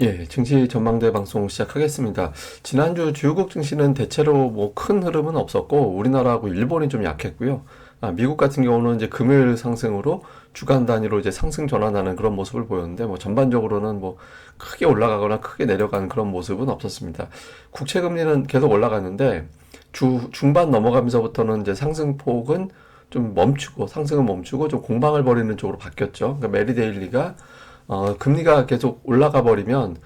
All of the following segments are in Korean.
예, 증시 전망대 방송 시작하겠습니다. 지난주 주요국 증시는 대체로 뭐 큰 흐름은 없었고, 우리나라하고 일본이 좀 약했고요. 미국 같은 경우는 이제 금요일 상승으로 주간 단위로 이제 상승 전환하는 그런 모습을 보였는데, 뭐 전반적으로는 뭐 크게 올라가거나 크게 내려가는 그런 모습은 없었습니다. 국채 금리는 계속 올라갔는데, 중반 넘어가면서부터는 이제 상승폭은 좀 멈추고, 상승은 멈추고 좀 공방을 벌이는 쪽으로 바뀌었죠. 그러니까 메리 데일리가 금리가 계속 올라가 버리면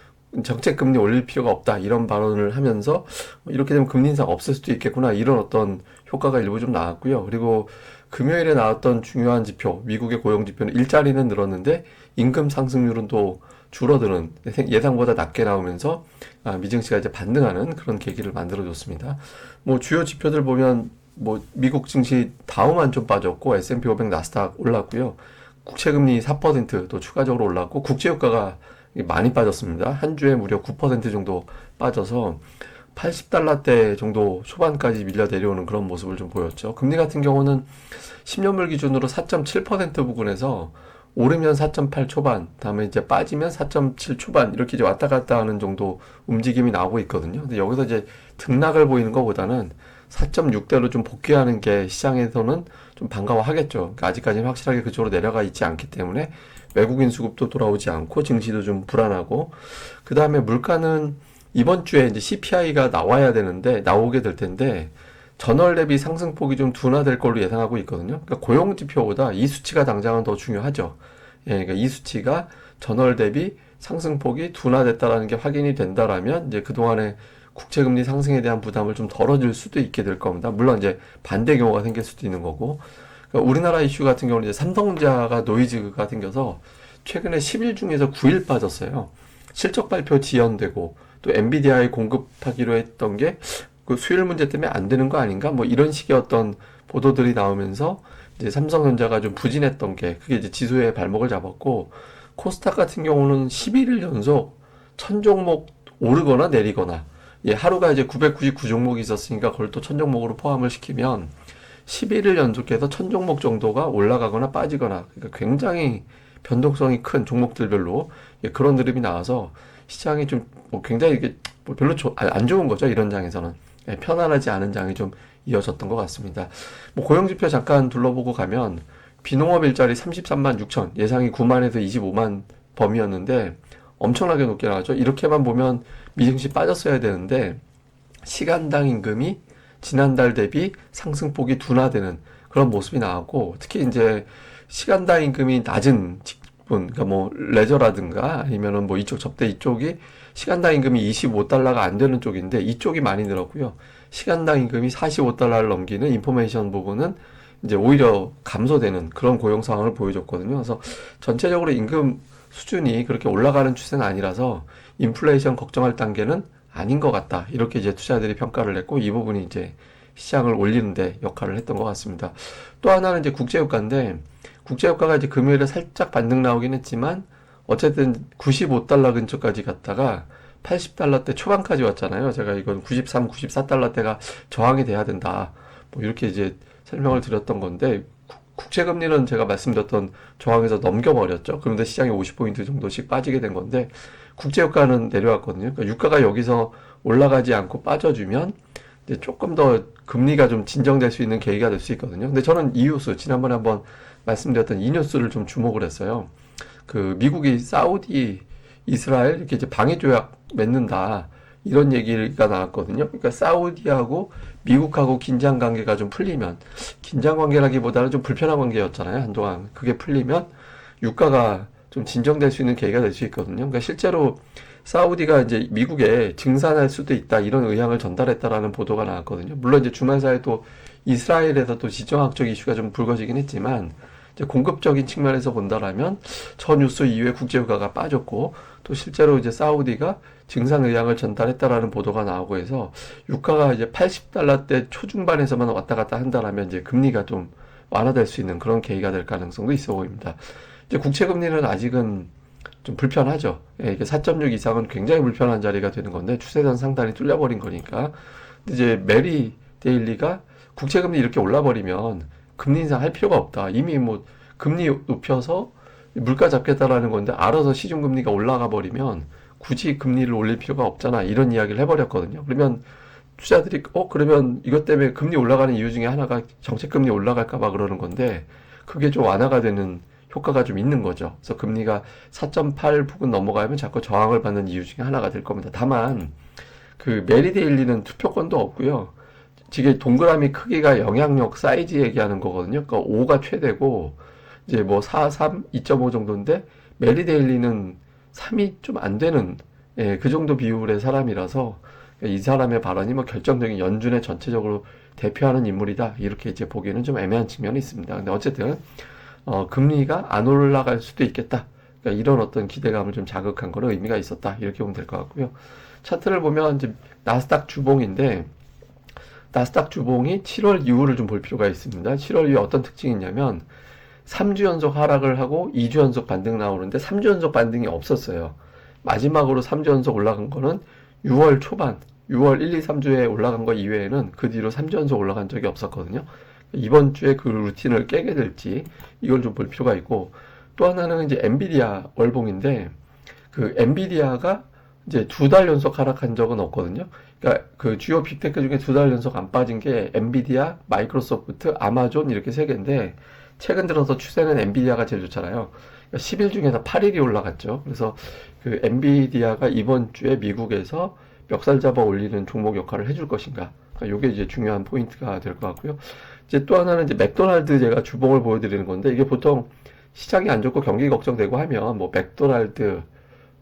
정책 금리 올릴 필요가 없다 이런 발언을 하면서 이렇게 되면 금리 인상 없을 수도 있겠구나 이런 어떤 효과가 일부 좀 나왔고요. 그리고 금요일에 나왔던 중요한 지표, 미국의 고용 지표는 일자리는 늘었는데 임금 상승률은 또 줄어드는 예상보다 낮게 나오면서 미증시가 이제 반등하는 그런 계기를 만들어줬습니다. 뭐 주요 지표들 보면 뭐 미국 증시 다우만 좀 빠졌고 S&P 500 나스닥 올랐고요. 국채금리 4%또 추가적으로 올랐고 국제유가가 많이 빠졌습니다. 한 주에 무려 9% 정도 빠져서 80달러대 정도 초반까지 밀려 내려오는 그런 모습을 좀 보였죠. 금리 같은 경우는 10년물 기준으로 4.7% 부근에서 오르면 4.8 초반, 다음에 이제 빠지면 4.7 초반 이렇게 이제 왔다 갔다 하는 정도 움직임이 나오고 있거든요. 근데 여기서 이제 등락을 보이는 것보다는 4.6대로 좀 복귀하는 게 시장에서는 좀 반가워하겠죠. 그러니까 아직까지는 확실하게 그쪽으로 내려가 있지 않기 때문에 외국인 수급도 돌아오지 않고 증시도 좀 불안하고 그 다음에 물가는 이번 주에 이제 CPI가 나와야 되는데 나오게 될 텐데 전월 대비 상승폭이 좀 둔화될 걸로 예상하고 있거든요. 그러니까 고용 지표보다 이 수치가 당장은 더 중요하죠. 예, 그러니까 이 수치가 전월 대비 상승폭이 둔화됐다라는 게 확인이 된다라면 이제 그동안에 국채금리 상승에 대한 부담을 좀 덜어줄 수도 있게 될 겁니다. 물론 이제 반대 경우가 생길 수도 있는 거고. 그러니까 우리나라 이슈 같은 경우는 이제 삼성전자가 노이즈가 생겨서 최근에 10일 중에서 9일 빠졌어요. 실적 발표 지연되고 또 엔비디아에 공급하기로 했던 게 그 수율 문제 때문에 안 되는 거 아닌가? 뭐 이런 식의 어떤 보도들이 나오면서 이제 삼성전자가 좀 부진했던 게 그게 이제 지수의 발목을 잡았고 코스닥 같은 경우는 11일 연속 천 종목 오르거나 내리거나 예, 하루가 이제 999 종목이 있었으니까 그걸 또 천 종목으로 포함을 시키면 11일 연속해서 천 종목 정도가 올라가거나 빠지거나 그러니까 굉장히 변동성이 큰 종목들별로 예, 그런 흐름이 나와서 시장이 좀뭐 굉장히 이게 뭐 별로 안 좋은 거죠. 이런 장에서는 예, 편안하지 않은 장이 좀 이어졌던 것 같습니다. 뭐 고용지표 잠깐 둘러보고 가면 비농업 일자리 33만 6천 예상이 9만에서 25만 범위였는데 엄청나게 높게 나왔죠. 이렇게만 보면 미증시 빠졌어야 되는데 시간당 임금이 지난달 대비 상승폭이 둔화되는 그런 모습이 나왔고 특히 이제 시간당 임금이 낮은 직분, 그러니까 뭐 레저라든가 아니면은 뭐 이쪽 접대 이쪽이 시간당 임금이 25달러가 안 되는 쪽인데 이쪽이 많이 늘었고요. 시간당 임금이 45달러를 넘기는 인포메이션 부분은 이제 오히려 감소되는 그런 고용 상황을 보여줬거든요. 그래서 전체적으로 임금 수준이 그렇게 올라가는 추세는 아니라서 인플레이션 걱정할 단계는 아닌 것 같다. 이렇게 이제 투자들이 평가를 했고 이 부분이 이제 시장을 올리는데 역할을 했던 것 같습니다. 또 하나는 이제 국제유가인데 국제유가가 이제 금요일에 살짝 반등 나오긴 했지만 어쨌든 95달러 근처까지 갔다가 80달러대 초반까지 왔잖아요. 제가 이건 93, 94달러대가 저항이 돼야 된다. 뭐 이렇게 이제 설명을 드렸던 건데 국채 금리는 제가 말씀드렸던 저항에서 넘겨버렸죠. 그런데 시장이 50포인트 정도씩 빠지게 된 건데 국제 유가는 내려왔거든요. 그러니까 유가가 여기서 올라가지 않고 빠져주면 이제 조금 더 금리가 좀 진정될 수 있는 계기가 될 수 있거든요. 근데 저는 이 뉴스 지난번에 한번 말씀드렸던 이 뉴스를 좀 주목을 했어요. 그 미국이 사우디, 이스라엘 이렇게 이제 방위 조약 맺는다 이런 얘기가 나왔거든요. 그러니까 사우디하고 미국하고 긴장 관계가 좀 풀리면 긴장 관계라기보다는 좀 불편한 관계였잖아요. 한동안 그게 풀리면 유가가 좀 진정될 수 있는 계기가 될 수 있거든요. 그러니까 실제로 사우디가 이제 미국에 증산할 수도 있다 이런 의향을 전달했다라는 보도가 나왔거든요. 물론 이제 주말 사이 또 이스라엘에서 또 지정학적 이슈가 좀 불거지긴 했지만 이제 공급적인 측면에서 본다라면 저 뉴스 이후에 국제유가가 빠졌고 또 실제로 이제 사우디가 증산 의향을 전달했다라는 보도가 나오고 해서 유가가 이제 80달러대 초중반에서만 왔다 갔다 한다라면 이제 금리가 좀 완화될 수 있는 그런 계기가 될 가능성도 있어 보입니다. 이제 국채 금리는 아직은 좀 불편하죠. 예, 이게 4.6 이상은 굉장히 불편한 자리가 되는 건데 추세선 상단이 뚫려버린 거니까. 근데 이제 메리 데일리가 국채 금리 이렇게 올라버리면 금리 인상 할 필요가 없다. 이미 뭐 금리 높여서 물가 잡겠다라는 건데 알아서 시중금리가 올라가 버리면 굳이 금리를 올릴 필요가 없잖아. 이런 이야기를 해버렸거든요. 그러면 투자들이 그러면 이것 때문에 금리 올라가는 이유 중에 하나가 정책금리 올라갈까 봐 그러는 건데 그게 좀 완화가 되는 효과가 좀 있는 거죠. 그래서 금리가 4.8 부근 넘어가면 자꾸 저항을 받는 이유 중에 하나가 될 겁니다. 다만 그 메리데일리는 투표권도 없고요. 지금 동그라미 크기가 영향력 사이즈 얘기하는 거거든요. 그러니까 5가 최대고 이제 뭐 4, 3, 2.5 정도인데 메리데일리는 3이 좀 안 되는 그 정도 비율의 사람이라서 이 사람의 발언이 뭐 결정적인 연준의 전체적으로 대표하는 인물이다 이렇게 이제 보기에는 좀 애매한 측면이 있습니다. 근데 어쨌든 금리가 안 올라갈 수도 있겠다. 그러니까 이런 어떤 기대감을 좀 자극한 거는 의미가 있었다 이렇게 보면 될 것 같고요. 차트를 보면 이제 나스닥 주봉인데 나스닥 주봉이 7월 이후를 좀 볼 필요가 있습니다. 7월 이후에 어떤 특징이 있냐면 3주 연속 하락을 하고 2주 연속 반등 나오는데 3주 연속 반등이 없었어요. 마지막으로 3주 연속 올라간 거는 6월 초반, 6월 1, 2, 3주에 올라간 거 이외에는 그 뒤로 3주 연속 올라간 적이 없었거든요. 이번 주에 그 루틴을 깨게 될지 이걸 좀 볼 필요가 있고 또 하나는 이제 엔비디아 월봉인데 그 엔비디아가 이제 2달 연속 하락한 적은 없거든요. 그러니까 그 주요 빅테크 중에 2달 연속 안 빠진 게 엔비디아, 마이크로소프트, 아마존 이렇게 세 개인데 최근 들어서 추세는 엔비디아가 제일 좋잖아요. 그러니까 10일 중에서 8일이 올라갔죠. 그래서 그 엔비디아가 이번 주에 미국에서 멱살 잡아 올리는 종목 역할을 해줄 것인가. 그러니까 이게 이제 중요한 포인트가 될 것 같고요. 이제 또 하나는 이제 맥도날드 제가 주봉을 보여드리는 건데 이게 보통 시장이 안 좋고 경기 걱정되고 하면 뭐 맥도날드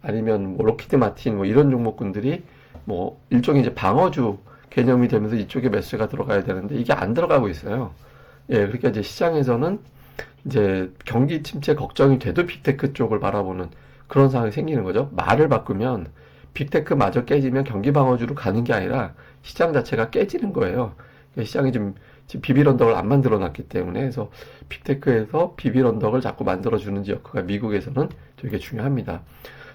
아니면 뭐 로키드 마틴 뭐 이런 종목군들이 뭐 일종의 이제 방어주 개념이 되면서 이쪽에 매수가 들어가야 되는데 이게 안 들어가고 있어요. 예, 그러니까 이제 시장에서는 이제 경기 침체 걱정이 돼도 빅테크 쪽을 바라보는 그런 상황이 생기는 거죠. 말을 바꾸면 빅테크마저 깨지면 경기 방어주로 가는 게 아니라 시장 자체가 깨지는 거예요. 그러니까 시장이 지금 비빌 언덕을 안 만들어 놨기 때문에 그래서 빅테크에서 비빌 언덕을 자꾸 만들어 주는 역할가 미국에서는 되게 중요합니다.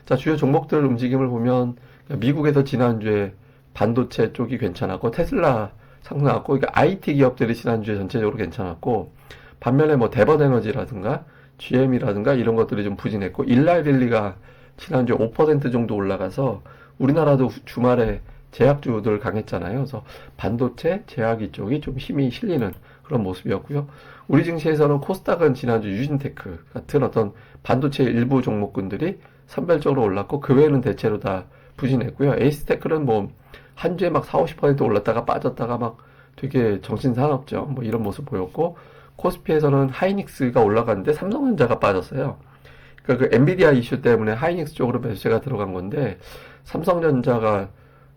자, 주요 종목들 움직임을 보면 미국에서 지난주에 반도체 쪽이 괜찮았고 테슬라 상승했고 그러니까 IT 기업들이 지난주에 전체적으로 괜찮았고 반면에 뭐 대버에너지라든가 GM이라든가 이런 것들이 좀 부진했고 일라이릴리가 지난주에 5% 정도 올라가서 우리나라도 주말에 제약주들 강했잖아요. 그래서 반도체, 제약 이쪽이 좀 힘이 실리는 그런 모습이었고요. 우리 증시에서는 코스닥은 지난주 유진테크 같은 어떤 반도체 일부 종목군들이 선별적으로 올랐고 그 외에는 대체로 다 부진했고요. 에이스테크는 뭐 한 주에 막 4, 50% 올랐다가 빠졌다가 막 되게 정신사납죠. 뭐 이런 모습 보였고 코스피에서는 하이닉스가 올라갔는데 삼성전자가 빠졌어요. 그러니까 그 엔비디아 이슈 때문에 하이닉스 쪽으로 매수세가 들어간 건데 삼성전자가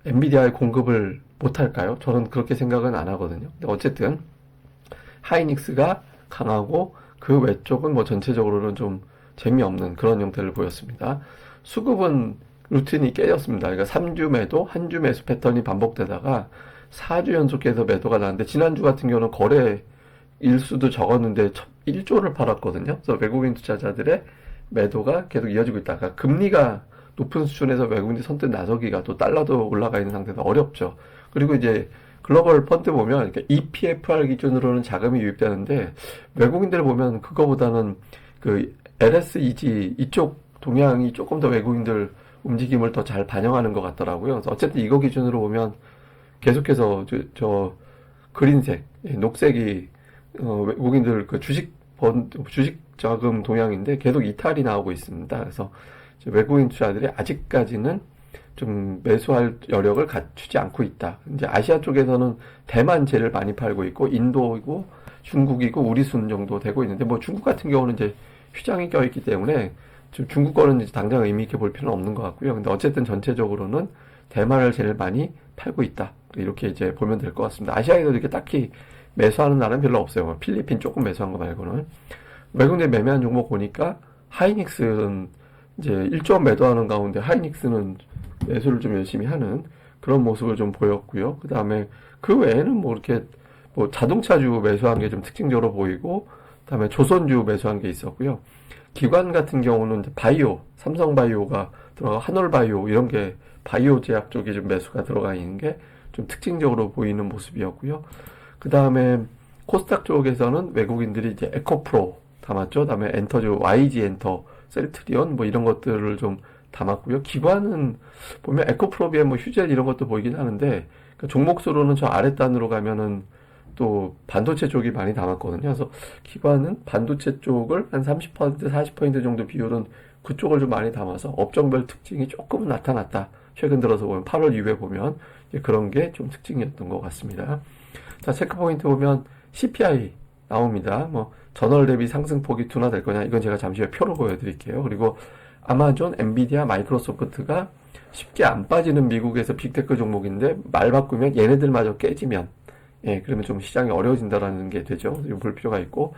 엔비디아의 공급을 못할까요? 저는 그렇게 생각은 안 하거든요. 근데 어쨌든 하이닉스가 강하고 그 외쪽은 뭐 전체적으로는 좀 재미없는 그런 형태를 보였습니다. 수급은 루틴이 깨졌습니다. 그러니까 3주 매도, 한 주 매수 패턴이 반복되다가 4주 연속해서 매도가 나는데 지난주 같은 경우는 거래 일수도 적었는데 1조를 팔았거든요. 그래서 외국인 투자자들의 매도가 계속 이어지고 있다. 그러니까 금리가 높은 수준에서 외국인들이 선뜻 나서기가 또 달러도 올라가 있는 상태에서 어렵죠. 그리고 이제 글로벌 펀드 보면 EPFR 기준으로는 자금이 유입되는데 외국인들 보면 그거보다는 그 LSEG 이쪽 동향이 조금 더 외국인들 움직임을 더 잘 반영하는 것 같더라고요. 그래서 어쨌든 이거 기준으로 보면 계속해서 저 그린색, 녹색이 외국인들 그 주식 자금 동향인데 계속 이탈이 나오고 있습니다. 그래서 외국인 투자들이 아직까지는 좀 매수할 여력을 갖추지 않고 있다. 이제 아시아 쪽에서는 대만 제일 많이 팔고 있고 인도이고 중국이고 우리 순 정도 되고 있는데 뭐 중국 같은 경우는 이제 휴장이 껴있기 때문에 좀 중국 거는 이제 당장 의미 있게 볼 필요는 없는 것 같고요. 근데 어쨌든 전체적으로는 대만을 제일 많이 팔고 있다. 이렇게 이제 보면 될 것 같습니다. 아시아에도 이렇게 딱히 매수하는 나라는 별로 없어요. 필리핀 조금 매수한 거 말고는. 외국인 매매한 종목 보니까 하이닉스는 이제 1조 매도하는 가운데 하이닉스는 매수를 좀 열심히 하는 그런 모습을 좀 보였고요. 그 다음에 그 외에는 뭐 이렇게 뭐 자동차주 매수한 게 좀 특징적으로 보이고, 그 다음에 조선주 매수한 게 있었고요. 기관 같은 경우는 이제 바이오, 삼성바이오가 들어가 한올바이오 이런 게 바이오 제약 쪽에 좀 매수가 들어가 있는 게 좀 특징적으로 보이는 모습이었고요. 그 다음에 코스닥 쪽에서는 외국인들이 이제 에코프로 담았죠. 그 다음에 엔터주, YG 엔터, 셀트리온 뭐 이런 것들을 좀 담았고요. 기관은 보면 에코프로비에 뭐 휴젤 이런 것도 보이긴 하는데 그러니까 종목수로는 저 아랫단으로 가면은 또 반도체 쪽이 많이 담았거든요. 그래서 기관은 반도체 쪽을 한 30%, 40% 정도 비율은 그쪽을 좀 많이 담아서 업종별 특징이 조금은 나타났다. 최근 들어서 보면 8월 이후에 보면 이제 그런 게 좀 특징이었던 것 같습니다. 자, 체크 포인트 보면 CPI 나옵니다. 뭐 전월 대비 상승폭이 둔화될 거냐? 이건 제가 잠시 후에 표로 보여드릴게요. 그리고 아마존, 엔비디아, 마이크로소프트가 쉽게 안 빠지는 미국에서 빅테크 종목인데 말 바꾸면 얘네들마저 깨지면 그러면 좀 시장이 어려워진다라는 게 되죠. 좀 볼 필요가 있고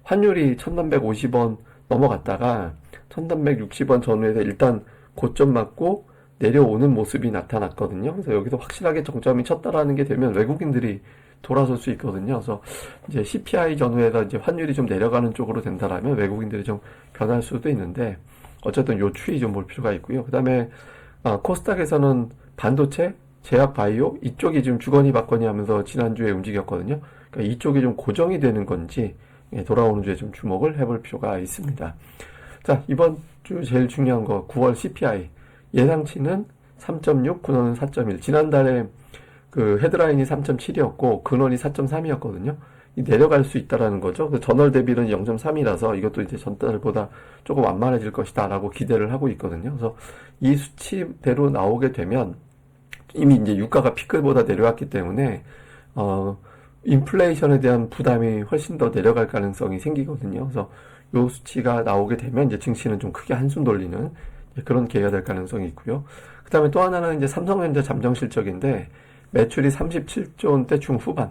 환율이 1350원 넘어갔다가 1360원 전후에서 일단 고점 맞고 내려오는 모습이 나타났거든요. 그래서 여기서 확실하게 정점이 쳤다라는 게 되면 외국인들이 돌아설 수 있거든요. 그래서 이제 CPI 전후에다 이제 환율이 좀 내려가는 쪽으로 된다라면 외국인들이 좀 변할 수도 있는데 어쨌든 요 추이 좀 볼 필요가 있고요. 그 다음에 코스닥에서는 반도체, 제약 바이오 이쪽이 지금 주거니 받거니 하면서 지난주에 움직였거든요. 그러니까 이쪽이 좀 고정이 되는 건지 돌아오는 주에 좀 주목을 해볼 필요가 있습니다. 자, 이번 주 제일 중요한 거 9월 CPI 예상치는 3.6, 근원은 4.1. 지난달에 그 헤드라인이 3.7이었고 근원이 4.3이었거든요. 내려갈 수 있다라는 거죠. 전월 대비는 0.3이라서 이것도 이제 전달보다 조금 완만해질 것이다라고 기대를 하고 있거든요. 그래서 이 수치대로 나오게 되면 이미 이제 유가가 피크보다 내려왔기 때문에 인플레이션에 대한 부담이 훨씬 더 내려갈 가능성이 생기거든요. 그래서 이 수치가 나오게 되면 이제 증시는 좀 크게 한숨 돌리는 그런 기회가 될 가능성이 있고요. 그 다음에 또 하나는 이제 삼성전자 잠정 실적인데 매출이 37조 원대 중후반,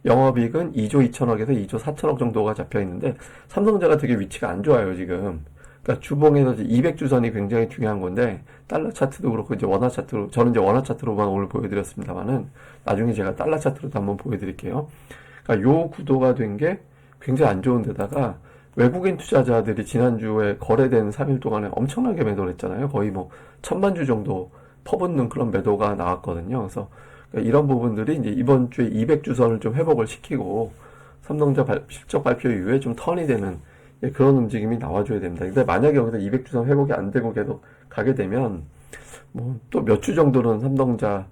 영업이익은 2조 2천억에서 2조 4천억 정도가 잡혀 있는데 삼성전자가 되게 위치가 안 좋아요, 지금. 그러니까 주봉에서 이제 200주선이 굉장히 중요한 건데 달러 차트도 그렇고 이제 원화 차트로 저는 이제 원화 차트로만 오늘 보여드렸습니다만은 나중에 제가 달러 차트로도 한번 보여드릴게요. 그러니까 요 구도가 된 게 굉장히 안 좋은 데다가 외국인 투자자들이 지난주에 거래된 3일 동안에 엄청나게 매도를 했잖아요. 거의 뭐 1000만 주 정도 퍼붓는 그런 매도가 나왔거든요. 그래서 그러니까 이런 부분들이 이제 이번 주에 200주선을 좀 회복을 시키고 삼성전자 실적 발표 이후에 좀 턴이 되는 그런 움직임이 나와줘야 됩니다. 근데 만약에 여기서 200주선 회복이 안 되고 계속 가게 되면 뭐 또 몇 주 정도는 삼성전자가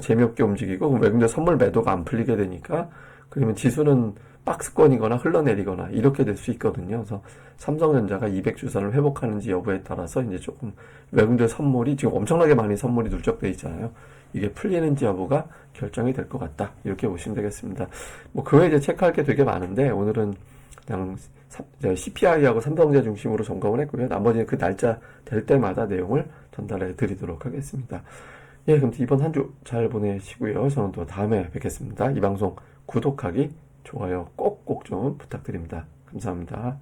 재미없게 움직이고 외국인 선물 매도가 안 풀리게 되니까 그러면 지수는 박스권이거나 흘러내리거나 이렇게 될 수 있거든요. 그래서 삼성전자가 200주선을 회복하는지 여부에 따라서 이제 조금 외국인 선물이 지금 엄청나게 많이 선물이 누적돼 있잖아요. 이게 풀리는지 여부가 결정이 될 것 같다. 이렇게 보시면 되겠습니다. 뭐 그 외에 이제 체크할 게 되게 많은데 오늘은 그냥 CPI하고 삼성전자 중심으로 점검을 했고요. 나머지는 그 날짜 될 때마다 내용을 전달해 드리도록 하겠습니다. 예, 그럼 이번 한 주 잘 보내시고요. 저는 또 다음에 뵙겠습니다. 이 방송 구독하기, 좋아요 꼭꼭 좀 부탁드립니다. 감사합니다.